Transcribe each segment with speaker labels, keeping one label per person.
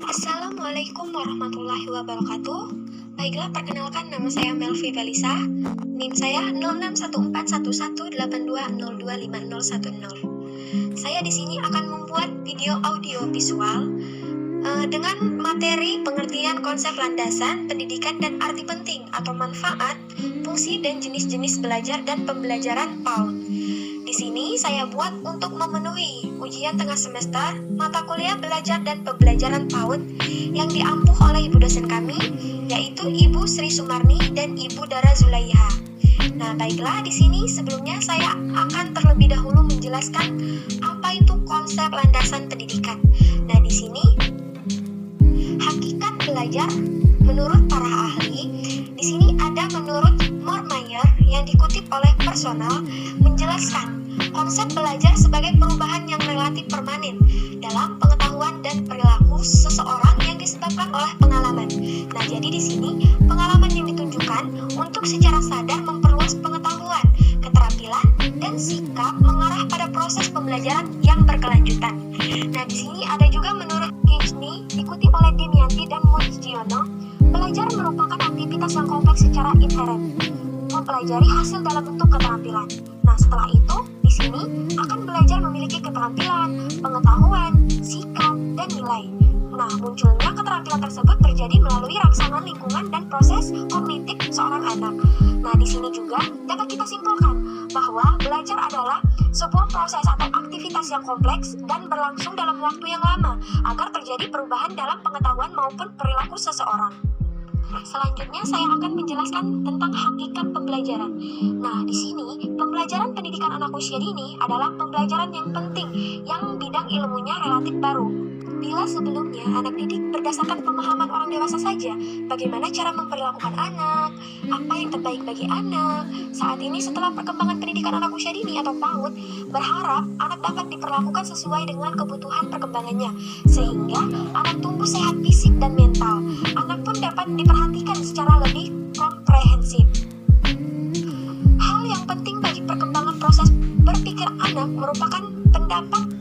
Speaker 1: Assalamualaikum warahmatullahi wabarakatuh. Baiklah, perkenalkan, nama saya Melvi Velisa. NIM saya 06141182025010. Saya di sini akan membuat video audio visual dengan materi pengertian konsep landasan, pendidikan dan arti penting atau manfaat, fungsi dan jenis-jenis belajar dan pembelajaran PAUD. Di sini saya buat untuk memenuhi ujian tengah semester mata kuliah belajar dan pembelajaran PAUD yang diampuh oleh ibu dosen kami, yaitu Ibu Sri Sumarni dan Ibu Dara Zulaiha. Nah, baiklah, di sini sebelumnya saya akan terlebih dahulu menjelaskan apa itu konsep landasan pendidikan. Nah, di sini hakikat belajar menurut para ahli. Di sini ada menurut Moormayer yang dikutip oleh Personal menjelaskan konsep belajar sebagai perubahan yang relatif permanen dalam pengetahuan dan perilaku seseorang yang disebabkan oleh pengalaman. Nah, jadi di sini pengalaman yang ditunjukkan untuk secara sadar memperluas pengetahuan, keterampilan, dan sikap mengarah pada proses pembelajaran yang berkelanjutan. Nah, di sini ada juga menurut Kingsley dikutip oleh Dimianti dan Mujiono, belajar merupakan aktivitas yang kompleks secara inheren, mempelajari hasil dalam bentuk keterampilan. Nah, setelah itu, di sini akan belajar memiliki keterampilan, pengetahuan, sikap, dan nilai. Nah, munculnya keterampilan tersebut terjadi melalui rangsangan lingkungan dan proses kognitif seorang anak. Nah, di sini juga dapat kita simpulkan bahwa belajar adalah sebuah proses atau aktivitas yang kompleks dan berlangsung dalam waktu yang lama agar terjadi perubahan dalam pengetahuan maupun perilaku seseorang. Selanjutnya saya akan menjelaskan tentang hakikat pembelajaran. Nah, di sini pembelajaran pendidikan anak usia dini adalah pembelajaran yang penting yang bidang ilmunya relatif baru. Bila sebelumnya anak didik berdasarkan pemahaman orang dewasa saja bagaimana cara memperlakukan anak, apa yang terbaik bagi anak, saat ini setelah perkembangan pendidikan anak usia dini atau PAUD, berharap anak dapat diperlakukan sesuai dengan kebutuhan perkembangannya, sehingga anak tumbuh sehat fisik dan mental. Anak pun dapat diperhatikan secara lebih komprehensif. Hal yang penting bagi perkembangan proses berpikir anak merupakan pendapat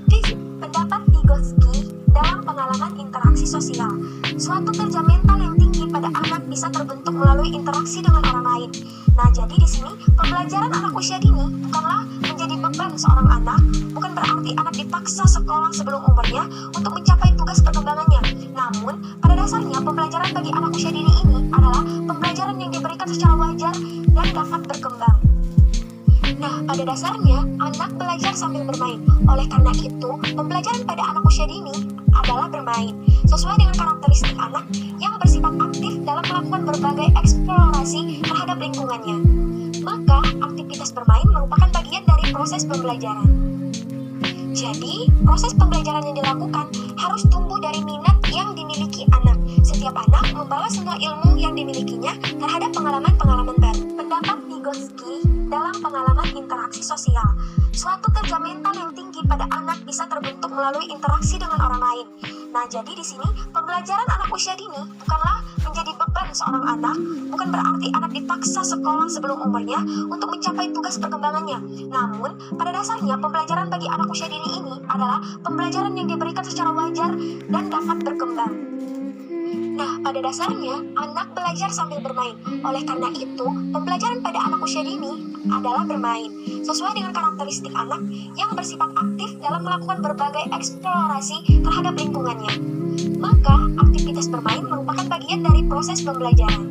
Speaker 1: Vygotsky dalam pengalaman interaksi sosial. Suatu kerja mental yang tinggi pada anak bisa terbentuk melalui interaksi dengan orang lain. Nah, jadi di sini pembelajaran anak usia dini bukanlah menjadi beban seorang anak, bukan berarti anak dipaksa sekolah sebelum umurnya untuk mencapai tugas perkembangannya. Namun, pada dasarnya pembelajaran bagi anak usia dini ini adalah pembelajaran yang diberikan secara wajar dan dapat berkembang. Nah, pada dasarnya, anak belajar sambil bermain. Oleh karena itu, pembelajaran pada anak usia dini adalah bermain, sesuai dengan karakteristik anak yang bersifat aktif dalam melakukan berbagai eksplorasi terhadap lingkungannya. Maka, aktivitas bermain merupakan bagian dari proses pembelajaran. Jadi, proses pembelajaran yang dilakukan harus tumbuh dari minat yang dimiliki anak. Setiap anak membawa semua ilmu yang dimilikinya terhadap pengalaman-pengalaman baru. Pendapat Vygotsky dalam pengalaman interaksi sosial. Suatu kerja mental yang tinggi pada anak bisa terbentuk melalui interaksi dengan orang lain. Nah, jadi di sini pembelajaran anak usia dini bukanlah menjadi beban seorang anak, bukan berarti anak dipaksa sekolah sebelum umurnya untuk mencapai tugas perkembangannya. Namun, pada dasarnya pembelajaran bagi anak usia dini ini adalah pembelajaran yang diberikan secara wajar dan dapat berkembang. Nah, pada dasarnya, anak belajar sambil bermain. Oleh karena itu, pembelajaran pada anak usia dini adalah bermain, sesuai dengan karakteristik anak yang bersifat aktif dalam melakukan berbagai eksplorasi terhadap lingkungannya. Maka, aktivitas bermain merupakan bagian dari proses pembelajaran.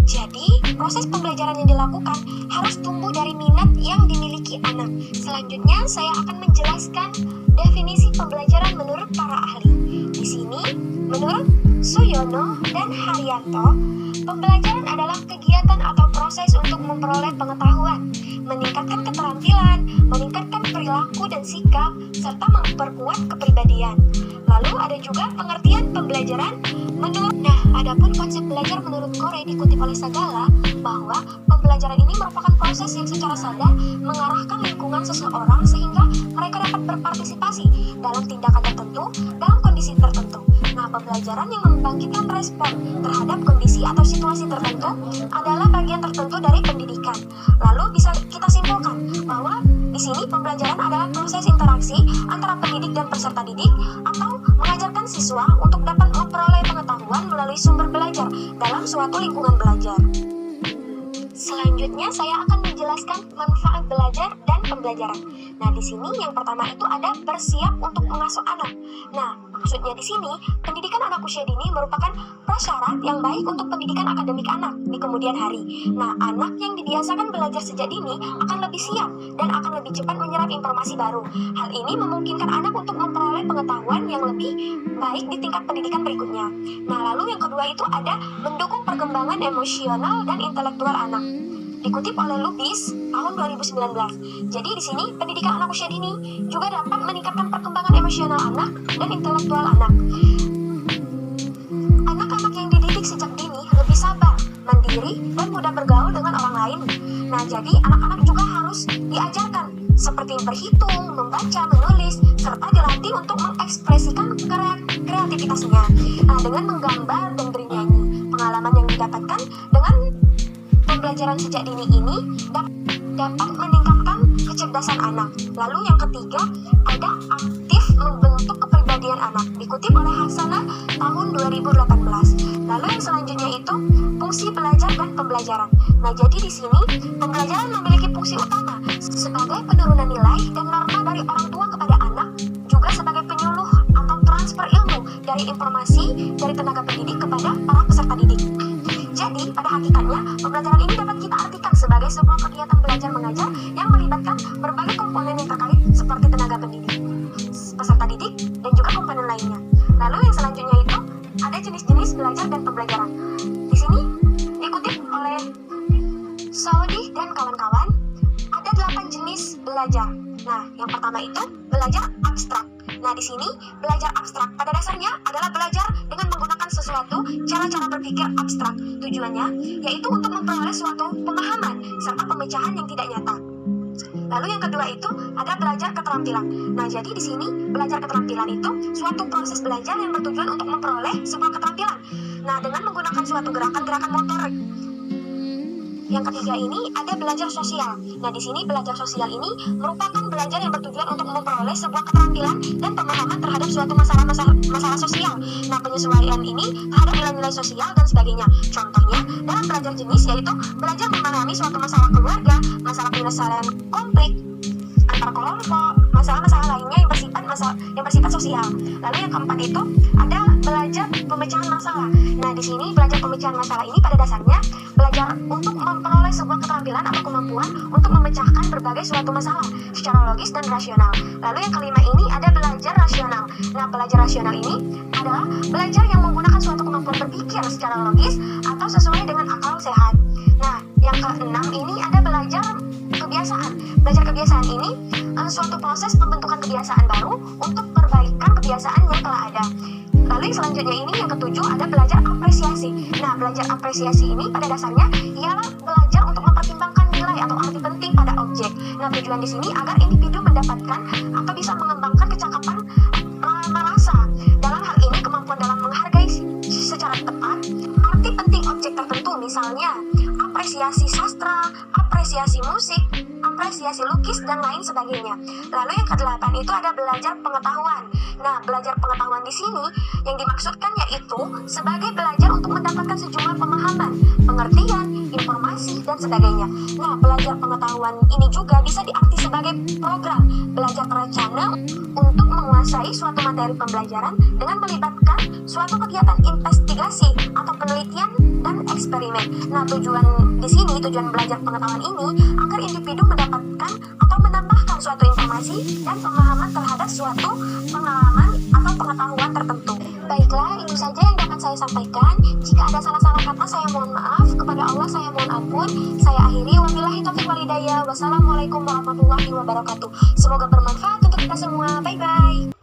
Speaker 1: Jadi, proses pembelajaran yang dilakukan harus tumbuh dari minat yang dimiliki anak. Selanjutnya, saya akan menjelaskan definisi pembelajaran menurut para ahli. Di sini, menurut Suyono dan Haryanto, pembelajaran adalah kegiatan atau proses untuk memperoleh pengetahuan, meningkatkan keterampilan, meningkatkan perilaku dan sikap, serta memperkuat kepribadian. Lalu ada juga pengertian pembelajaran menurut. Nah, adapun konsep belajar menurut Corey dikutip oleh Sagala bahwa pembelajaran ini merupakan proses yang secara sadar mengarahkan lingkungan seseorang sehingga mereka dapat berpartisipasi dalam tindakan tertentu dalam kondisi tertentu. Nah, pembelajaran yang membangkitkan respon terhadap kondisi atau situasi tertentu adalah bagian tertentu dari pendidikan. Lalu bisa kita simpulkan bahwa Di sini pembelajaran adalah proses interaksi antara pendidik dan peserta didik atau mengajarkan siswa untuk dapat memperoleh pengetahuan melalui sumber belajar dalam suatu lingkungan belajar. Selanjutnya saya akan menjelaskan manfaat belajar dan pembelajaran. Nah, di sini yang pertama itu ada bersiap untuk mengasuh anak. Nah, maksudnya di sini pendidikan anak usia dini merupakan prasyarat yang baik untuk pendidikan akademik anak di kemudian hari. Nah, anak yang dibiasakan belajar sejak dini akan lebih siap dan akan lebih cepat menyerap informasi baru. Hal ini memungkinkan anak untuk memperoleh pengetahuan yang lebih baik di tingkat pendidikan berikutnya. Nah, lalu yang kedua itu ada mendukung perkembangan emosional dan intelektual anak. Dikutip oleh Lubis tahun 2019. Jadi di sini pendidikan anak usia dini juga dapat meningkatkan perkembangan emosional anak dan intelektual anak. Anak-anak yang dididik sejak dini lebih sabar, mandiri, dan mudah bergaul dengan orang lain. Nah, jadi anak-anak juga harus diajarkan seperti berhitung, membaca, menulis, serta dilatih untuk mengekspresikan kreativitasnya. Nah, dengan menggambar dan bernyanyi. Pengalaman yang didapatkan dengan pembelajaran sejak dini ini dapat meningkatkan kecerdasan anak. Lalu yang ketiga, ada aktif membentuk kepribadian anak. Dikutip oleh Hasanah tahun 2018. Lalu yang selanjutnya itu fungsi belajar dan pembelajaran. Nah, jadi di sini pembelajaran memiliki fungsi utama sebagai penurunan nilai dan norma dari orang tua kepada anak, juga sebagai penyuluh atau transfer ilmu dari informasi dari tenaga pendidik kepada para peserta didik. Jadi, pada hakikatnya, pembelajaran ini dapat kita artikan sebagai sebuah kegiatan belajar mengajar yang melibatkan berbagai komponen yang terkait seperti tenaga pendidik, peserta didik, dan juga komponen lainnya. Lalu yang selanjutnya itu ada jenis-jenis belajar dan pembelajaran. Di sini dikutip oleh Saudi dan kawan-kawan, ada 8 jenis belajar. Nah, yang pertama itu belajar abstrak. Nah, di sini belajar abstrak pada dasarnya adalah belajar dengan menggunakan sesuatu cara-cara berpikir abstrak. Tujuannya yaitu untuk memperoleh suatu pemahaman serta pemecahan yang tidak nyata. Lalu yang kedua itu ada belajar keterampilan. Nah, jadi di sini belajar keterampilan itu suatu proses belajar yang bertujuan untuk memperoleh sebuah keterampilan. Nah, dengan menggunakan suatu gerakan-gerakan motorik. Yang ketiga ini ada belajar sosial. Nah, di sini belajar sosial ini merupakan belajar yang bertujuan untuk memperoleh sebuah keterampilan dan pemahaman terhadap suatu masalah sosial. Nah, penyesuaian ini terhadap nilai-nilai sosial dan sebagainya. Contohnya dalam belajar jenis yaitu belajar memahami suatu masalah keluarga, masalah penyelesaian konflik antar kelompok, masalah-masalah lainnya yang bersifat sosial. Lalu yang keempat itu ada belajar pemecahan masalah. Nah, di sini belajar pemecahan masalah ini pada dasarnya belajar untuk memperoleh sebuah keterampilan atau kemampuan untuk memecahkan berbagai suatu masalah secara logis dan rasional. Lalu yang kelima ini ada belajar rasional. Nah, belajar rasional ini adalah belajar yang menggunakan suatu kemampuan berpikir secara logis atau sesuai dengan akal sehat. Nah, yang keenam ini ada belajar kebiasaan. Belajar kebiasaan ini suatu proses pembentukan kebiasaan baru untuk perbaikan kebiasaan yang telah ada. Lalu yang selanjutnya ini yang ketujuh ada belajar apresiasi. Nah, belajar apresiasi ini pada dasarnya ialah belajar untuk mempertimbangkan nilai atau arti penting pada objek. Nah, tujuan di sini agar individu mendapatkan atau bisa mengembangkan kecakapan merasa. Dalam hal ini kemampuan dalam menghargai secara tepat arti penting objek tertentu, misalnya apresiasi sastra, apresiasi musik, apresiasi lukis, dan lain sebagainya. Lalu yang kedelapan itu ada belajar pengetahuan. Nah, belajar pengetahuan di sini yang dimaksudkan yaitu sebagai belajar untuk mendapatkan sejumlah pemahaman, pengertian, informasi, dan sebagainya. Nah, belajar pengetahuan ini juga bisa diarti sebagai program belajar terencana untuk menguasai suatu materi pembelajaran dengan melibatkan suatu kegiatan investigasi atau penelitian dan eksperimen. Nah, tujuan belajar pengetahuan ini agar individu mendapatkan atau menambahkan suatu informasi dan pemahaman terhadap suatu pengalaman atau pengetahuan tertentu. Baiklah, itu saja yang dapat saya sampaikan. Jika ada salah-salah kata, saya mohon maaf. Kepada Allah saya mohon ampun. Saya akhiri. Wabillahi taufiq wal hidayah. Wassalamualaikum warahmatullahi wabarakatuh. Semoga bermanfaat untuk kita semua. Bye-bye.